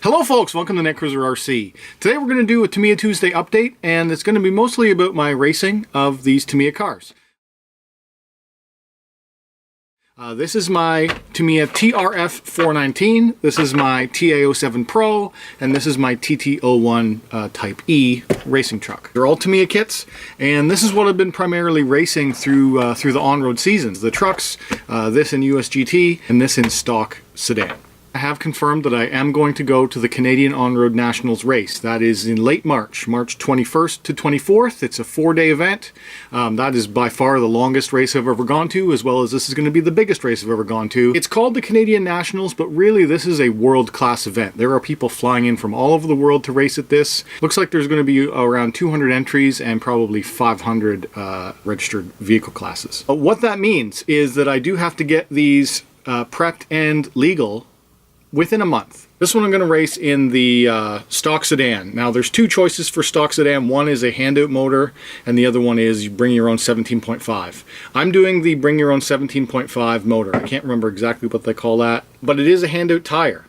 Hello folks, welcome to Netcruzer RC. Today we're going to do a Tamiya Tuesday update, and it's going to be mostly about my racing of these Tamiya cars. This is my Tamiya TRF 419, this is my TA07 Pro, and this is my TT01 Type E racing truck. They're all Tamiya kits, and this is what I've been primarily racing through the on-road seasons. The trucks, this in USGT, and this in stock sedan. I have confirmed that I am going to go to the Canadian Onroad Nationals race. That is in late March, March 21st to 24th. It's a 4-day event. That is by far the longest race I've ever gone to, as well as this is going to be the biggest race I've ever gone to. It's called the Canadian Nationals, but really this is a world-class event. There are people flying in from all over the world to race at this. Looks like there's going to be around 200 entries and probably 500 registered vehicle classes. But what that means is that I do have to get these prepped and legal within a month. This one I'm going to race in the stock sedan. Now there's two choices for stock sedan. One is a handout motor and the other one is you bring your own 17.5. I'm doing the bring your own 17.5 motor. I can't remember exactly what they call that, but it is a handout tire.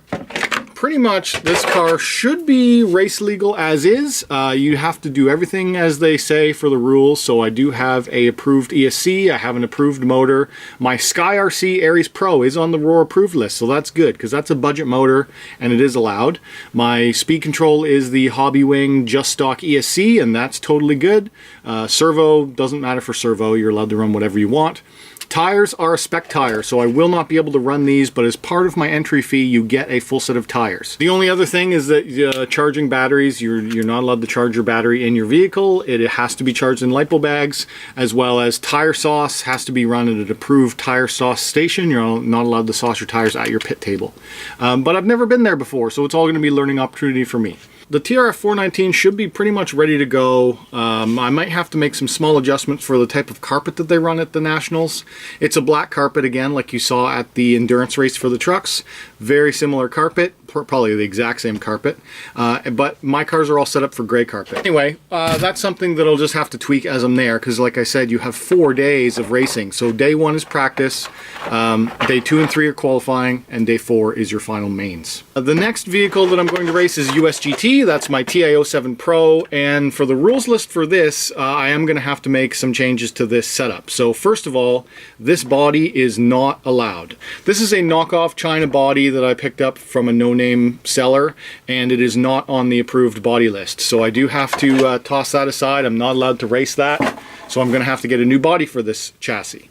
Pretty much this car should be race legal as is. You have to do everything as they say for the rules. So I do have a approved APS-C, I have an approved motor. My Sky RC Aries Pro is on the ROAR approved list, so that's good because that's a budget motor and it is allowed. My speed control is the Hobby Wing Just Stock APS-C, and that's totally good. Servo, doesn't matter for servo, you're allowed to run whatever you want. Tires are a spec tire, so I will not be able to run these, but as part of my entry fee, you get a full set of tires. The only other thing is that charging batteries, you're not allowed to charge your battery in your vehicle. It has to be charged in LiPo bags, as well as tire sauce has to be run at an approved tire sauce station. You're not allowed to sauce your tires at your pit table. But I've never been there before, so it's all going to be a learning opportunity for me. The TRF 419 should be pretty much ready to go. I might have to make some small adjustments for the type of carpet that they run at the Nationals. It's a black carpet again, like you saw at the endurance race for the trucks. Very similar carpet, probably the exact same carpet, but my cars are all set up for gray carpet. Anyway, that's something that I'll just have to tweak as I'm there, because like I said, you have 4 days of racing. So day 1 is practice, day 2 and 3 are qualifying, and day 4 is your final mains. The next vehicle that I'm going to race is USGT. That's my TA07 Pro, and for the rules list for this, I am going to have to make some changes to this setup. So first of all, this body is not allowed. This is a knockoff China body that I picked up from a no-name seller, and it is not on the approved body list. So I do have to toss that aside. I'm not allowed to race that, so I'm going to have to get a new body for this chassis.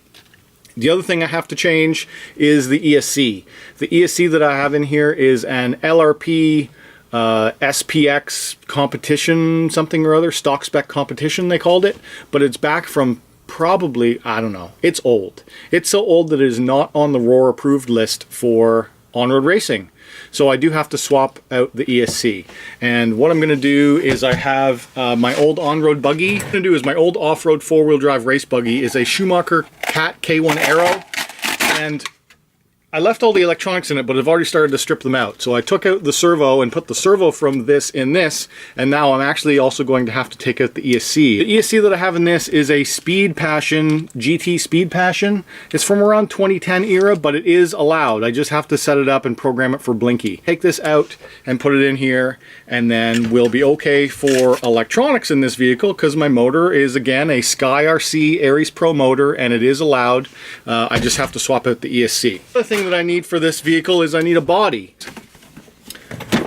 The other thing I have to change is the APS-C. The APS-C that I have in here is an LRP SPX competition, something or other, stock spec competition they called it, but it's back from probably, I don't know, it's old. It's so old that it is not on the ROAR approved list for on-road racing. So I do have to swap out the APS-C. And what I'm going to do is I have my old on-road buggy. What I'm going to do is my old off-road four-wheel drive race buggy is a Schumacher Cat K1 Aero, and I left all the electronics in it, but I've already started to strip them out. So I took out the servo and put the servo from this in this, and now I'm actually also going to have to take out the APS-C. The APS-C that I have in this is a Speed Passion, GT Speed Passion. It's from around 2010 era, but it is allowed. I just have to set it up and program it for blinky. Take this out and put it in here, and then we'll be okay for electronics in this vehicle, because my motor is, again, a Sky RC Aries Pro motor, and it is allowed. I just have to swap out the APS-C. The thing that I need for this vehicle is I need a body.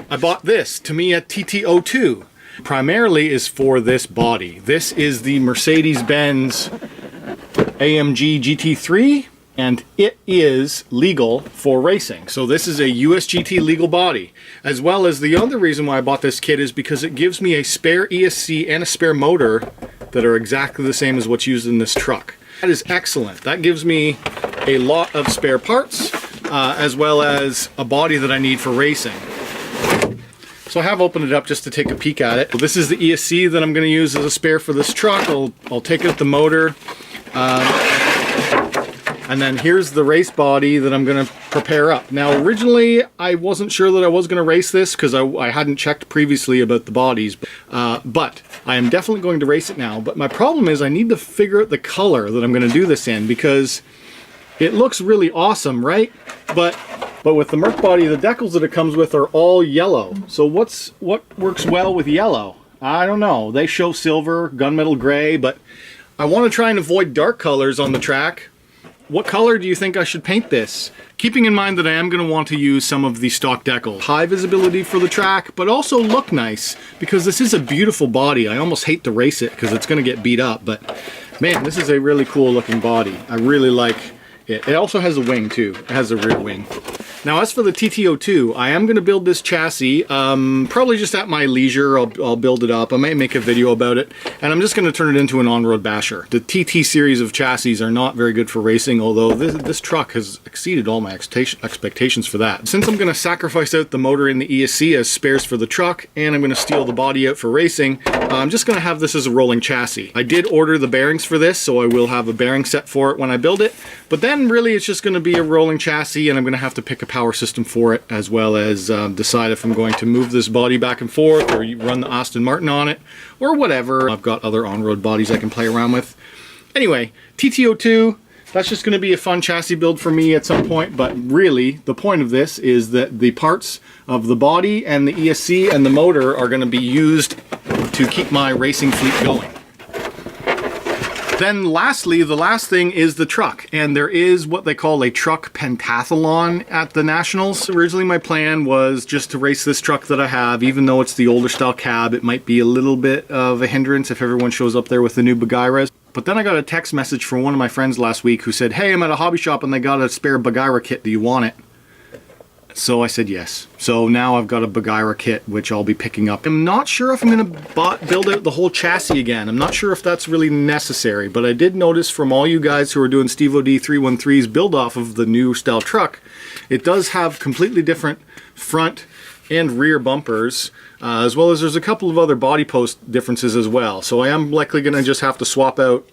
I bought this Tamiya TT02. Primarily is for this body. This is the Mercedes-Benz AMG GT3, and it is legal for racing. So this is a USGT legal body. As well as the other reason why I bought this kit is because it gives me a spare APS-C and a spare motor that are exactly the same as what's used in this truck. That is excellent. That gives me a lot of spare parts, as well as a body that I need for racing. So I have opened it up just to take a peek at it. This is the APS-C that I'm going to use as a spare for this truck. I'll take out the motor. And then here's the race body that I'm going to prepare up. Now originally I wasn't sure that I was going to race this because I hadn't checked previously about the bodies, but I am definitely going to race it now. But my problem is I need to figure out the color that I'm going to do this in, because it looks really awesome, right? But But with the Merc body, the decals that it comes with are all yellow. So what works well with yellow? I don't know. They show silver, gunmetal gray, but I want to try and avoid dark colors on the track. What color do you think I should paint this? Keeping in mind that I am going to want to use some of the stock decals. High visibility for the track, but also look nice, because this is a beautiful body. I almost hate to race it because it's going to get beat up, but man, this is a really cool looking body. I really like it. It also has a wing too. It has a rear wing. Now as for the TT02, I am going to build this chassis, probably just at my leisure. I'll build it up. I might make a video about it, and I'm just going to turn it into an on-road basher. The TT series of chassis are not very good for racing, although this truck has exceeded all my expectations for that. Since I'm going to sacrifice out the motor in the APS-C as spares for the truck, and I'm going to steal the body out for racing, I'm just going to have this as a rolling chassis. I did order the bearings for this, so I will have a bearing set for it when I build it, but then really it's just going to be a rolling chassis, and I'm going to have to pick a power system for it, as well as decide if I'm going to move this body back and forth or run the Aston Martin on it or whatever. I've got other on-road bodies I can play around with. Anyway, TT02, that's just going to be a fun chassis build for me at some point, but really the point of this is that the parts of the body and the APS-C and the motor are going to be used to keep my racing fleet going. Then lastly, the last thing is the truck, and there is what they call a truck pentathlon at the Nationals. Originally my plan was just to race this truck that I have, even though it's the older style cab. It might be a little bit of a hindrance if everyone shows up there with the new Bagairas. But then I got a text message from one of my friends last week who said, hey, I'm at a hobby shop and they got a spare Bagaira kit, do you want it? So I said yes. So now I've got a Bagaira kit, which I'll be picking up. I'm not sure if I'm going to build out the whole chassis again. I'm not sure if that's really necessary, but I did notice from all you guys who are doing Steve OD 313's build off of the new style truck, it does have completely different front and rear bumpers, as well as there's a couple of other body post differences as well. So I am likely going to just have to swap out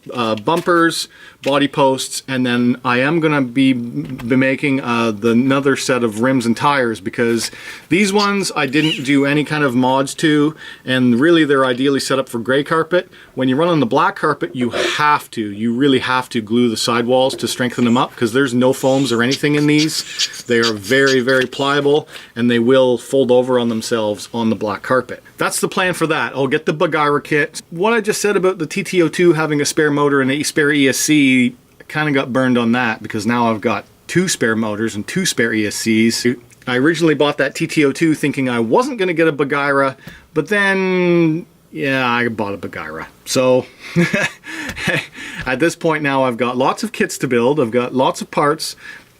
bumpers, body posts, and then I am going to be making another set of rims and tires, because these ones I didn't do any kind of mods to, and really they're ideally set up for gray carpet. When you run on the black carpet, you really have to glue the sidewalls to strengthen them up, because there's no foams or anything in these. They are very, very pliable, and they will fold over on themselves on the black carpet. That's the plan for that. I'll get the Bagaira kit. What I just said about the TT02 having a spare motor and a spare APS-C, kind of got burned on that, because now I've got 2 spare motors and 2 spare APS-Cs. I originally bought that TT02 thinking I wasn't going to get a Bagaira, but then, yeah, I bought a Bagaira. So at this point now I've got lots of kits to build. I've got lots of parts.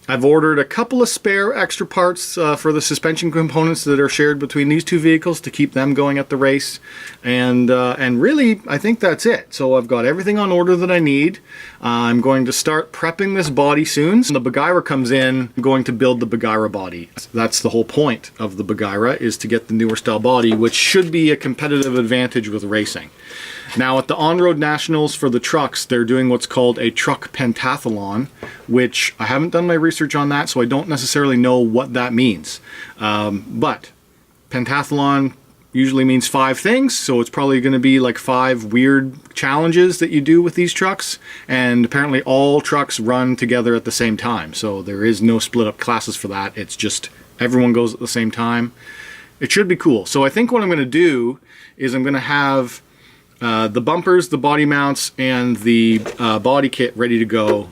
I've ordered a couple of spare extra parts for the suspension components that are shared between these two vehicles to keep them going at the race, and really I think that's it. So I've got everything on order that I need. I'm going to start prepping this body soon. So the Bagaira comes in, I'm going to build the Bagaira body. That's the whole point of the Bagaira, is to get the newer style body, which should be a competitive advantage with racing. Now at the On-Road Nationals for the trucks, they're doing what's called a truck pentathlon, which I haven't done my research on that, so I don't necessarily know what that means. But pentathlon usually means 5 things, so it's probably going to be like 5 weird challenges that you do with these trucks, and apparently all trucks run together at the same time, so there is no split up classes for that. It's just everyone goes at the same time. It should be cool. So I think what I'm going to do is I'm going to have the bumpers, the body mounts, and the body kit ready to go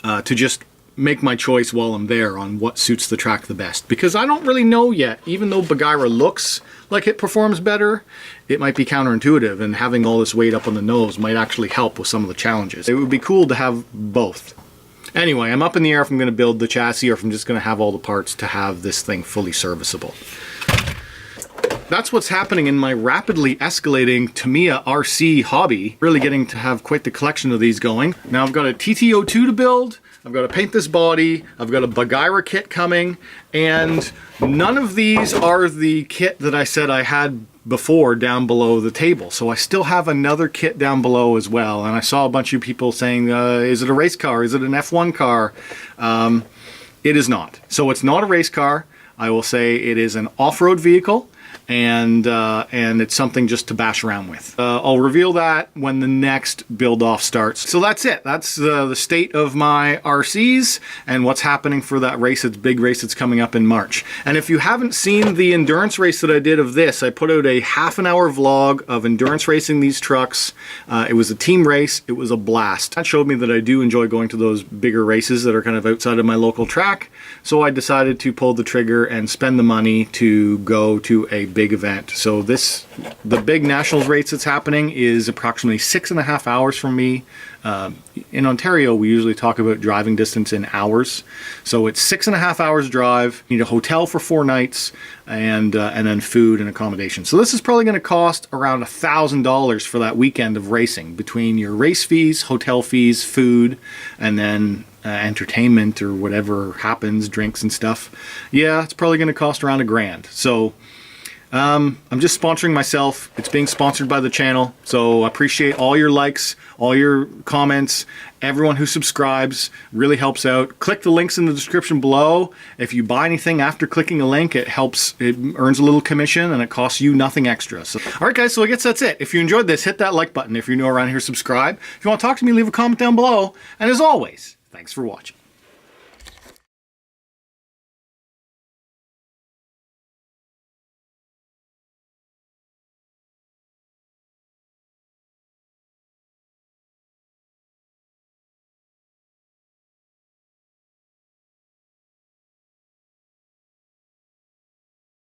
to just make my choice while I'm there on what suits the track the best. Because I don't really know yet. Even though Bagaira looks like it performs better, it might be counterintuitive, and having all this weight up on the nose might actually help with some of the challenges. It would be cool to have both. Anyway, I'm up in the air if I'm going to build the chassis or if I'm just going to have all the parts to have this thing fully serviceable. That's what's happening in my rapidly escalating Tamiya RC hobby. Really getting to have quite the collection of these going. Now I've got a TT02 to build, I've got to paint this body, I've got a Bagaira kit coming, and none of these are the kit that I said I had before down below the table. So I still have another kit down below as well, and I saw a bunch of people saying, is it a race car? Is it an F1 car? It is not. So it's not a race car. I will say it is an off-road vehicle. and it's something just to bash around with. I'll reveal that when the next build-off starts. So that's it. That's the state of my RCs and what's happening for that race. It's big race that's coming up in March. And if you haven't seen the endurance race that I did of this, I put out a half-an-hour vlog of endurance racing these trucks. It was a team race. It was a blast. That showed me that I do enjoy going to those bigger races that are kind of outside of my local track. So I decided to pull the trigger and spend the money to go to a big event. So the big nationals race that's happening is approximately 6.5 hours from me. In Ontario, we usually talk about driving distance in hours. So it's 6.5 hours drive. You need a hotel for 4 nights and then food and accommodation. So this is probably going to cost around $1,000 for that weekend of racing, between your race fees, hotel fees, food, and then entertainment or whatever happens, drinks and stuff. Yeah, it's probably going to cost around $1,000. So I'm just sponsoring myself. It's being sponsored by the channel. So I appreciate all your likes, all your comments, everyone who subscribes really helps out. Click the links in the description below. If you buy anything after clicking a link, it helps, it earns a little commission and it costs you nothing extra. So, all right guys, so I guess that's it. If you enjoyed this, hit that like button. If you're new around here, subscribe. If you want to talk to me, leave a comment down below. And as always, thanks for watching.